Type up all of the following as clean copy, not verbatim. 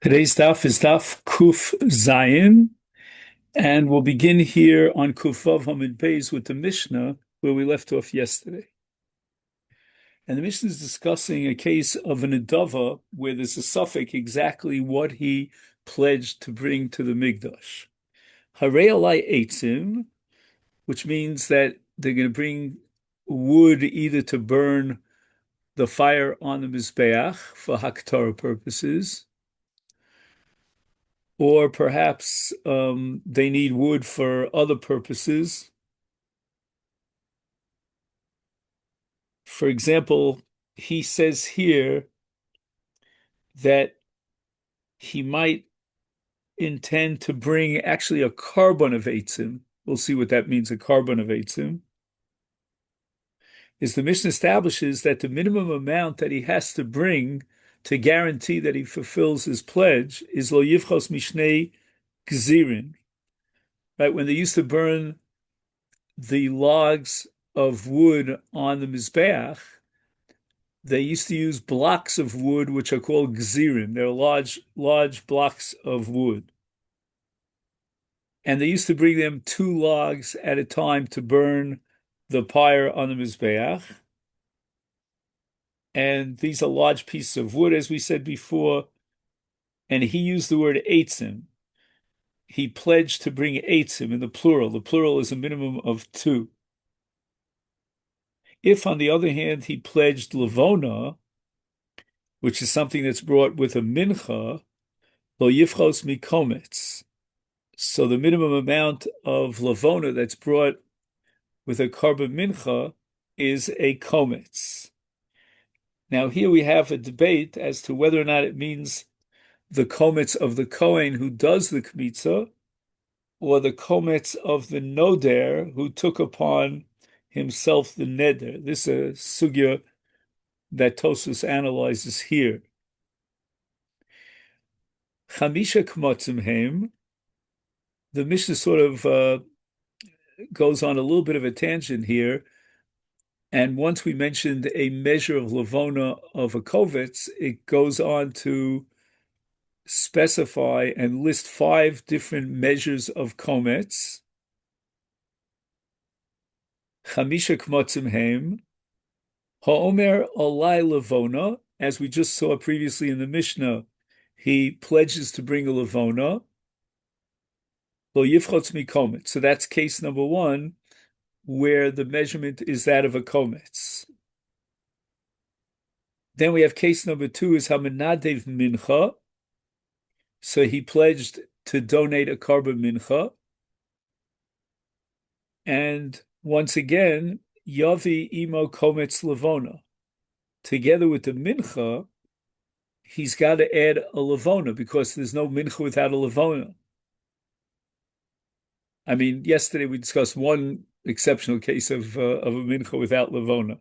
Today's daf is daf Kuf Zayin, and we'll begin here on Kuf Vav Hamid Beis with the Mishnah where we left off yesterday. And the Mishnah is discussing a case of an Adava where there's a suffix exactly what he pledged to bring to the Migdash. Harei alai eitzim, which means that they're going to bring wood either to burn the fire on the Mizbeach for Haktorah purposes, or perhaps they need wood for other purposes. For example, he says here that he might intend to bring actually a carbon of eitzim. We'll see what that means, a carbon of eitzim. Is the Mishnah establishes that the minimum amount that he has to bring to guarantee that he fulfills his pledge is lo yivchos mishnei gzirin. Right, when they used to burn the logs of wood on the Mizbeach, they used to use blocks of wood which are called gzirim. They're large blocks of wood. And they used to bring them 2 logs at a time to burn the pyre on the Mizbeach. And these are large pieces of wood, as we said before. And he used the word eitzim. He pledged to bring eitzim in the plural. The plural is a minimum of 2. If, on the other hand, he pledged levona, which is something that's brought with a mincha, lo yifchos mikometz. So the minimum amount of levona that's brought with a carbon mincha is a kometz. Now here we have a debate as to whether or not it means the kometz of the Kohen who does the kmitza, or the kometz of the noder who took upon himself the neder. This is a sugya that Tosfos analyzes here. Chamisha kmotzim heim. The Mishnah sort of goes on a little bit of a tangent here. And once we mentioned a measure of levona of a kovetz, it goes on to specify and list 5 different measures of kometz. Chamisha kmotzim heim. Ha'omer olai levona, as we just saw previously in the Mishnah, he pledges to bring a levona. Lo yifchotz mikometz. So that's case number 1, where the measurement is that of a kometz. Then we have case number 2 is hamenadev mincha. So he pledged to donate a carbon mincha. And once again, yavi imo kometz levona. Together with the mincha, he's got to add a levona because there's no mincha without a levona. I mean, yesterday we discussed one exceptional case of a mincha without levona.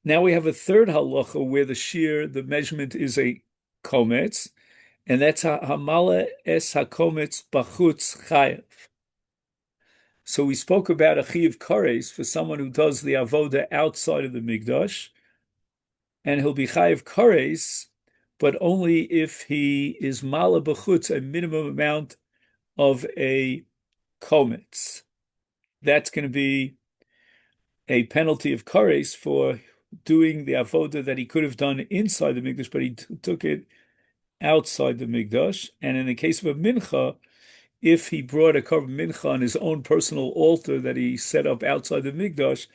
Now we have a third halacha where the measurement is a kometz, and that's hamala es hakometz bachutz chayav. So we spoke about a chiyuv kares for someone who does the avoda outside of the migdash, and he'll be chayav kares, but only if he is mala bachutz, a minimum amount of a kometz. That's going to be a penalty of kares for doing the avoda that he could have done inside the migdash, but he took it outside the migdash. And in the case of a mincha, if he brought a carbon mincha on his own personal altar that he set up outside the migdash,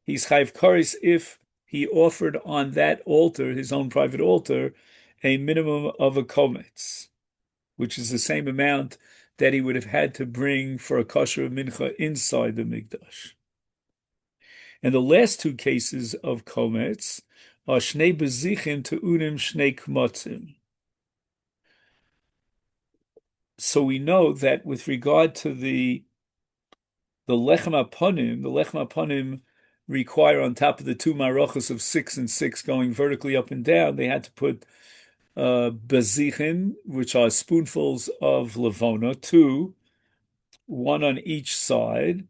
he's chayiv kares if he offered on that altar, his own private altar, a minimum of a kometz, which is the same amount that he would have had to bring for a kosher mincha inside the migdash. And the last 2 cases of kometz are shnei bezichim to unim shnei kmotzim. So we know that with regard to the lechem haponim require on top of the 2 marachos of 6 and 6 going vertically up and down, they had to put bezichim, which are spoonfuls of levona, 2, 1 on each side,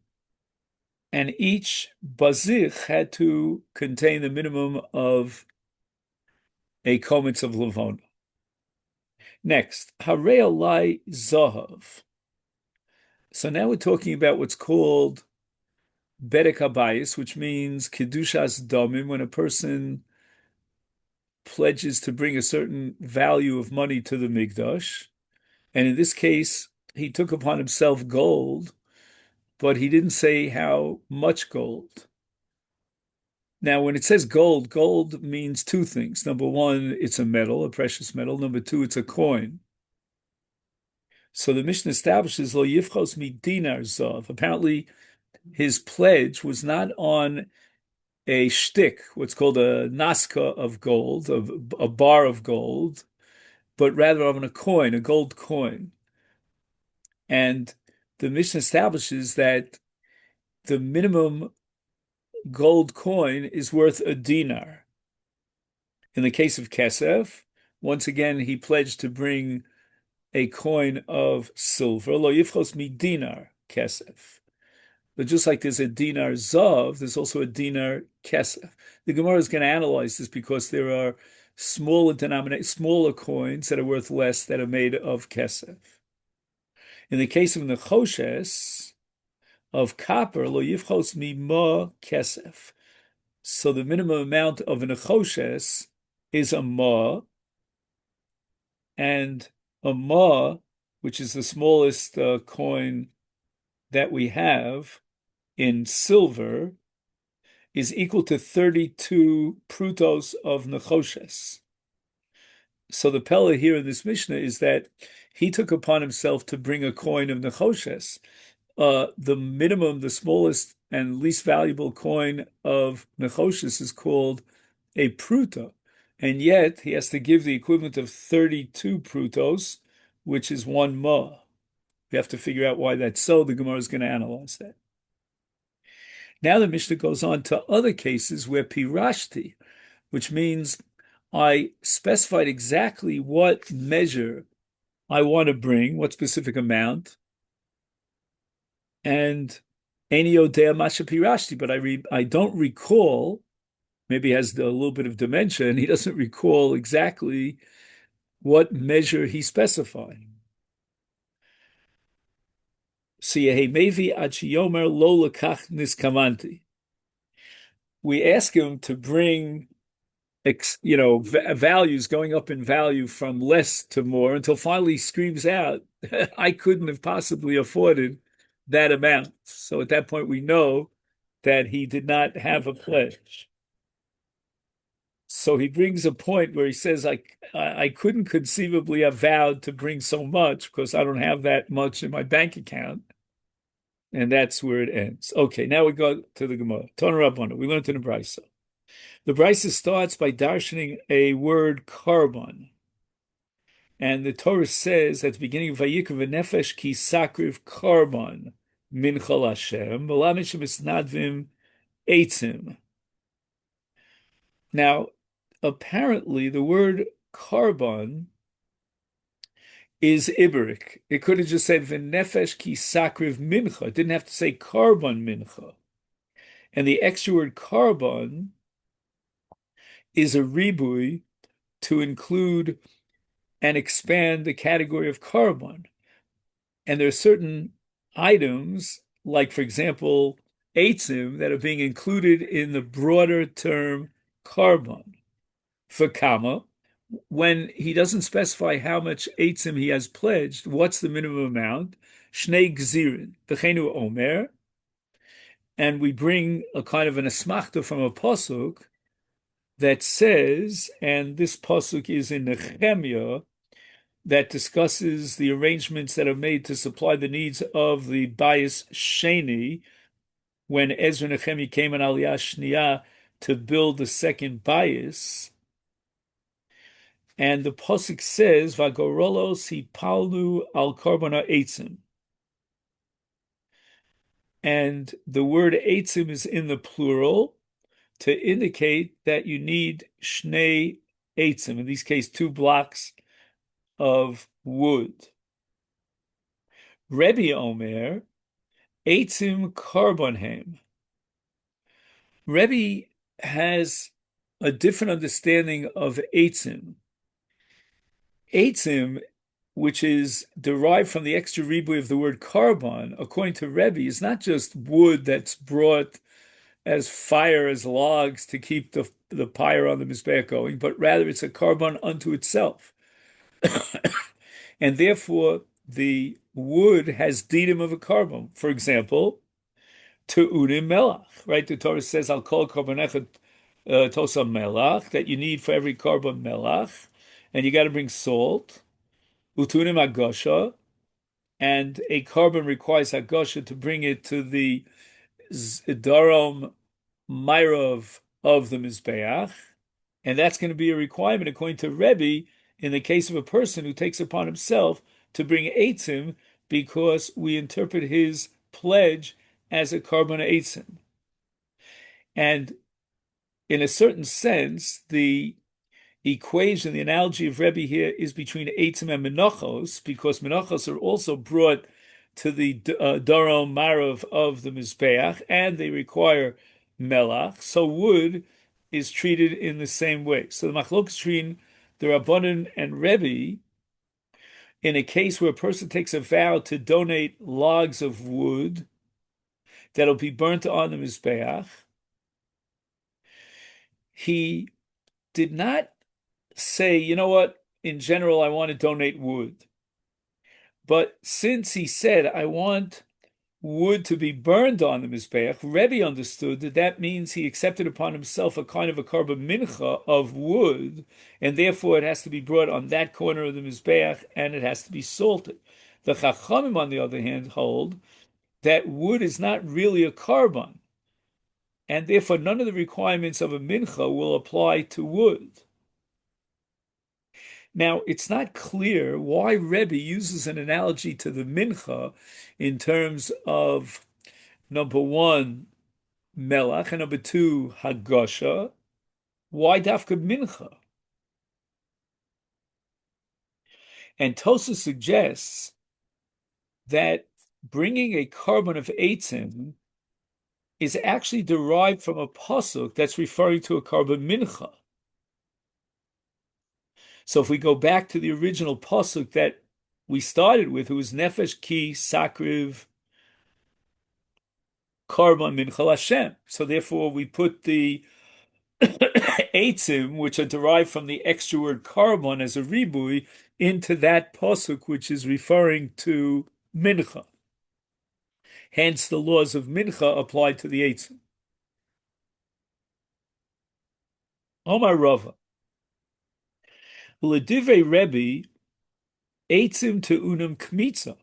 and each bazich had to contain the minimum of a kometz of levona. Next, harei alai zahav. So now we're talking about what's called bedek habayis, which means kedushas damim, when a person pledges to bring a certain value of money to the mikdash. And in this case, he took upon himself gold, but he didn't say how much gold. Now, when it says gold, gold means two things. Number one, it's a metal, a precious metal. Number two, it's a coin. So the Mishnah establishes lo yifchos mi dinar zav. Apparently, his pledge was not on a shtick, what's called a naska of gold, a bar of gold, but rather on a coin, a gold coin. And the Mishnah establishes that the minimum gold coin is worth a dinar. In the case of kesef, once again, he pledged to bring a coin of silver, lo yifchos mi dinar kesef. But just like there's a dinar zav, there's also a dinar kesef. The Gemara is going to analyze this because there are smaller coins that are worth less that are made of kesef. In the case of nechoshes, of copper, lo yifchos mi ma kesef. So the minimum amount of an nechoshes is a ma, and a ma, which is the smallest coin that we have in silver, is equal to 32 prutos of nechoshes. So the pella here in this Mishnah is that he took upon himself to bring a coin of nechoshes. The minimum, the smallest and least valuable coin of nechoshes is called a pruta, and yet he has to give the equivalent of 32 prutos, which is one ma. We have to figure out why that's so. The Gemara is going to analyze that. Now the Mishnah goes on to other cases where pirashti, which means I specified exactly what measure I want to bring, what specific amount, and Eni Odea Masha Pirashti, but I don't recall, maybe he has a little bit of dementia, and he doesn't recall exactly what measure he specified. We ask him to bring, values going up in value from less to more until finally he screams out, I couldn't have possibly afforded that amount. So at that point, we know that he did not have a pledge. So he brings a point where he says, I couldn't conceivably have vowed to bring so much because I don't have that much in my bank account. And that's where it ends. Okay, now we go to the Gemara. Tana Rabbana, we learned in the Brisa. The Brisa starts by darshaning a word carbon. And the Torah says at the beginning of Vayikra v'nefesh ki sakriv carbon min chol Hashem v'lamishim esnadvim eitzim. Now, apparently the word carbon is Iberic. It could have just said v'nefesh ki sakriv mincha. It didn't have to say carbon mincha. And the extra word carbon is a ribui to include and expand the category of carbon. And there are certain items, like, for example, eitzim, that are being included in the broader term carbon. For kama, when he doesn't specify how much eitzim he has pledged, what's the minimum amount? Shnei gzirin, b'cheinu omer, and we bring a kind of an asmachta from a pasuk that says, and this pasuk is in Nehemiah, that discusses the arrangements that are made to supply the needs of the Bayis Sheni when Ezra and Nehemiah came in Aliyah Shniyah to build the second Bayis. And the pasuk says, "Vagorolos hipalnu al karbona eitzim," and the word eitzim is in the plural to indicate that you need shnei eitzim. In this case, 2 blocks of wood. Rebbe Omer, eitzim karbonhem. Rebbe has a different understanding of eitzim. Eitzim, which is derived from the extra ribuy of the word carbon, according to Rebbe, is not just wood that's brought as fire, as logs to keep the pyre on the mizbeach going, but rather it's a carbon unto itself. And therefore, the wood has dinim of a carbon. For example, te'unim melach, right? The Torah says, I'll call carbon echad tosa melach, that you need for every carbon melach, and you got to bring salt. Utunim agosha, and a carbon requires agosha to bring it to the darom myrov of the mizbeach, and that's going to be a requirement according to Rebbe in the case of a person who takes upon himself to bring eitzim, because we interpret his pledge as a carbon eitzim. And in a certain sense, the equation, the analogy of Rebbe here is between eitzim and menachos, because menachos are also brought to the darom marav of the mizbeach, and they require melach. So wood is treated in the same way. So the machlokes between the Rabbanan and Rebbe, in a case where a person takes a vow to donate logs of wood that'll be burnt on the mizbeach, he did not say, you know what, in general, I want to donate wood. But since he said, I want wood to be burned on the Mizbeach, Rebbe understood that that means he accepted upon himself a kind of a carbon mincha of wood, and therefore it has to be brought on that corner of the Mizbeach, and it has to be salted. The Chachamim, on the other hand, hold that wood is not really a carbon, and therefore none of the requirements of a mincha will apply to wood. Now, it's not clear why Rebbe uses an analogy to the mincha in terms of, number one, melach, and number two, hagosha. Why dafka mincha? And Tosa suggests that bringing a carbon of eitzim is actually derived from a pasuk that's referring to a carbon mincha. So if we go back to the original pasuk that we started with, it was nefesh ki sakriv carbon mincha Hashem. So therefore we put the eitzim, which are derived from the extra word carbon as a ribui, into that pasuk, which is referring to mincha. Hence the laws of mincha apply to the eitzim. Omar Rava. L'divrei Rebbe, eitzim te'unam kmitza.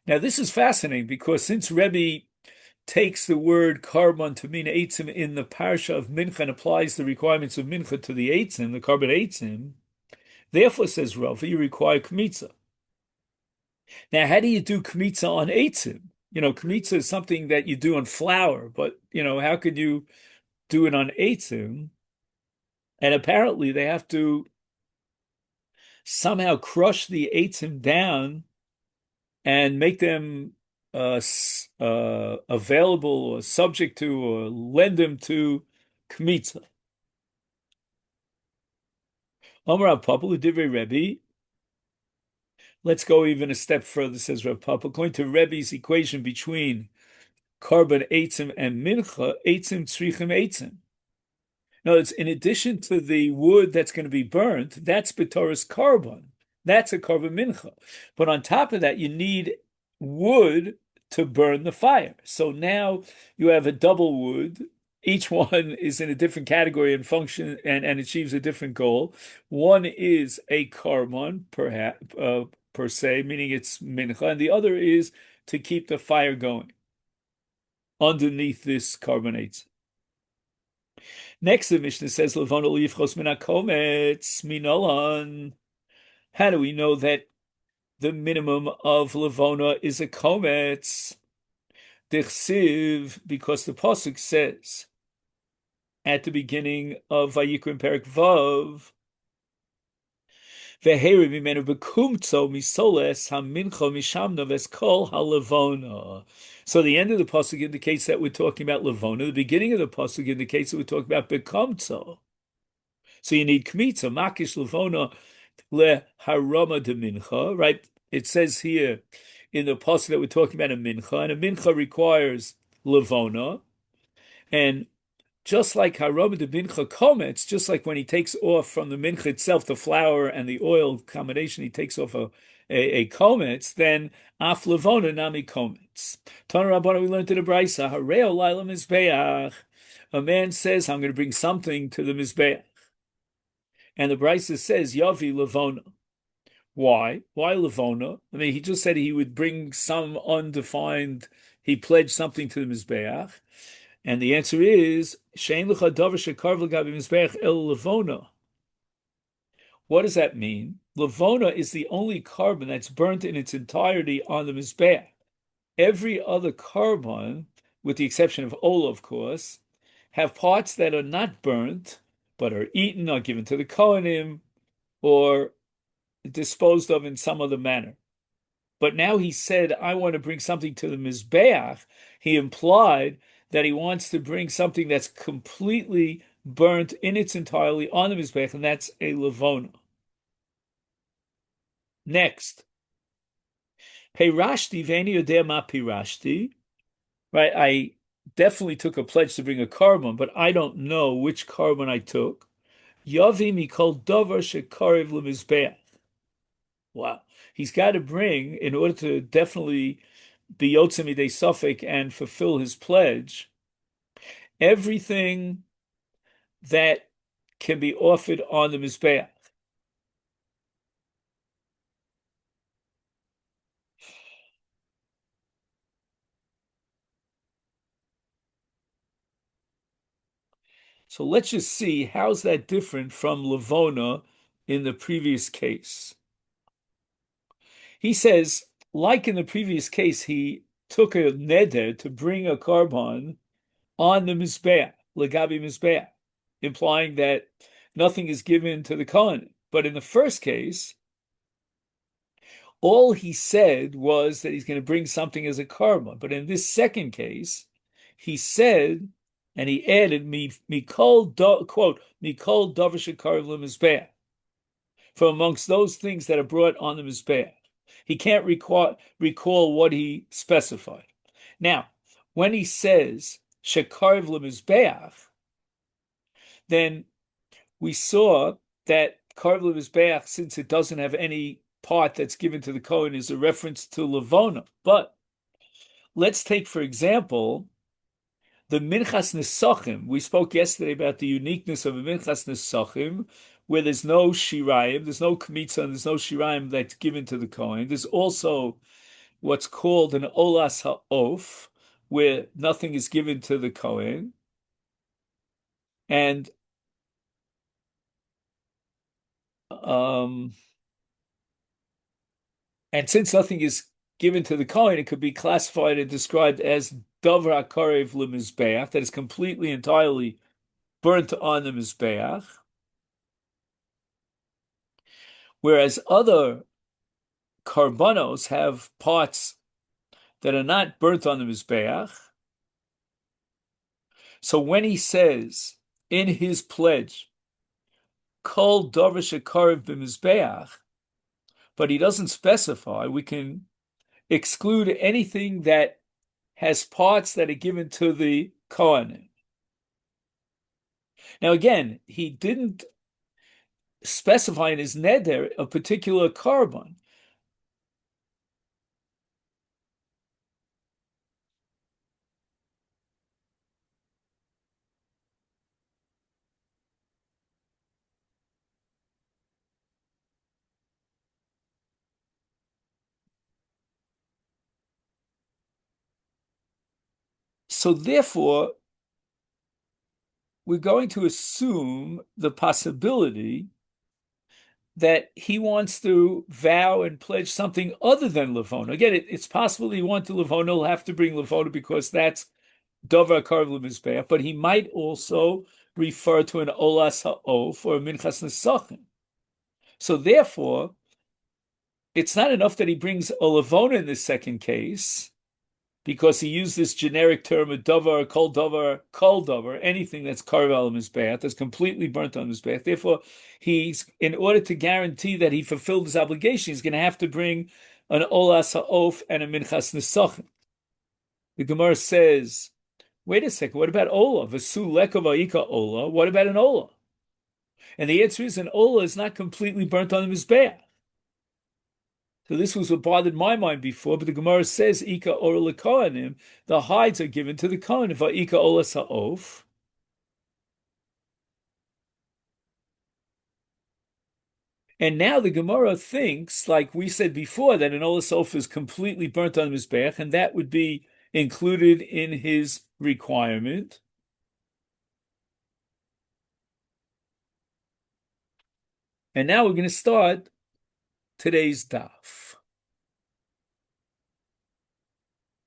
Now this is fascinating because since Rebbe takes the word carbon to mean eitzim in the parsha of mincha and applies the requirements of mincha to the eitzim, the carbon eitzim, therefore, says Rava, you require kmitza. Now, how do you do kmitza on eitzim? You know, kmitza is something that you do on flour, but, you know, how could you do it on eitzim? And apparently they have to somehow crush the eitzim down and make them available or subject to or lend them to kmitza. Omar Rav Papa, Divrei Rebbe. Let's go even a step further, says Rav Papa. According to Rebbe's equation between carbon eitzim and mincha, eitzim tzrichim eitzim. No, it's in addition to the wood that's going to be burnt, that's b'toras carbon. That's a carbon mincha. But on top of that, you need wood to burn the fire. So now you have a double wood. Each one is in a different category and function and achieves a different goal. One is a carbon, perhaps, per se, meaning it's mincha, and the other is to keep the fire going underneath this carbonates. Next, the Mishnah says, "Levona liifchos min hakometz minolan." How do we know that the minimum of levona is a kometz? Dichsiv, because the pasuk says at the beginning of Vayikra Perek Vav, "Veheri mimenu bekumtzo misoles hamincha mishamna veskol halevona." So the end of the pasuk indicates that we're talking about levona. The beginning of the pasuk indicates that we're talking about bekomtzo. So you need kmitza, makish levona le harama de mincha, right? It says here in the pasuk that we're talking about a mincha, and a mincha requires levona, and just like harama de mincha komets, just like when he takes off from the mincha itself, the flour and the oil combination, he takes off a komets, then af levona nami komets. Tana Rabbana, we learned in the Brisa, hareo laila mizbeach. A man says, I'm going to bring something to the mizbeach. And the Brisa says, Yavi Levona. Why? Why Levona? I mean, he just said he would bring some undefined, he pledged something to the Mizbeach. And the answer is, Shein L'cha Davar Shekarv L'gabi Mizbeach El Levona. What does that mean? Levona is the only carbon that's burnt in its entirety on the Mizbeach. Every other carbon, with the exception of Ola, of course, have parts that are not burnt, but are eaten or given to the Kohanim, or disposed of in some other manner. But now he said, I want to bring something to the Mizbeach. He implied that he wants to bring something that's completely burnt in its entirety on the Mizbeach, and that's a Levona. Next, Peirashti v'eni yodeh ma pirashti. Right, I definitely took a pledge to bring a carbon, but I don't know which carbon I took. Yavi mikol davar shekarev lemizbeach. Wow. He's got to bring, in order to definitely be Yotzei Midei Safek and fulfill his pledge, everything that can be offered on the Mizbeach. So let's just see, how's that different from Levona in the previous case? He says, like in the previous case, he took a neder to bring a carbon on the Mizbeach, Legabi Mizbeach, implying that nothing is given to the Kohen. But in the first case, all he said was that he's going to bring something as a carbon. But in this second case, he said, and he added, Mikol, quote, Mikol Davar Shekarv Lemizbeach, from amongst those things that are brought on the Mizbeach. He can't recall what he specified. Now, when he says Shekarv Lemizbeach, then we saw that Karv Lemizbeach, since it doesn't have any part that's given to the Kohen, is a reference to Levona. But let's take, for example, the Minchas Nesachim. We spoke yesterday about the uniqueness of a Minchas Nesachim, where there's no Shirayim, there's no Kmitza, and there's no Shirayim that's given to the Kohen. There's also what's called an Olas Ha'of, where nothing is given to the Kohen. And since nothing is given to the Kohen, it could be classified and described as Davar HaKarev LeMizbeach, that is completely, entirely burnt on the Mizbeach. Whereas other karbanos have parts that are not burnt on the Mizbeach. So when he says in his pledge, Kol Davar Shekarev b'Mizbeach, but he doesn't specify, we can exclude anything that has parts that are given to the Kohanim. Now again, he didn't specify in his neder a particular carbon. So therefore, we're going to assume the possibility that he wants to vow and pledge something other than Levona. Again, it's possible he wants to Levona, he'll have to bring Levona because that's Dover Karv Lemizbeach, but he might also refer to an Olas Ha'of or a Minchas Nesachim. So therefore, it's not enough that he brings a Levona in the second case, because he used this generic term of davar, kol davar, anything that's karvel al mizbeach, that's completely burnt on mizbeach. Therefore, in order to guarantee that he fulfilled his obligation, he's going to have to bring an olas ha'of and a minchas nesachim. The Gemara says, wait a second, what about ola? V'su lekov ha'ika ola. What about an ola? And the answer is an ola is not completely burnt on the mizbeach. So this was what bothered my mind before, but the Gemara says Ika or Kohanim, the hides are given to the Kohen. If Ika olas ha'of. And now the Gemara thinks, like we said before, that an olas ha'of is completely burnt on the Mizbeach, and that would be included in his requirement. And now we're going to start today's daf.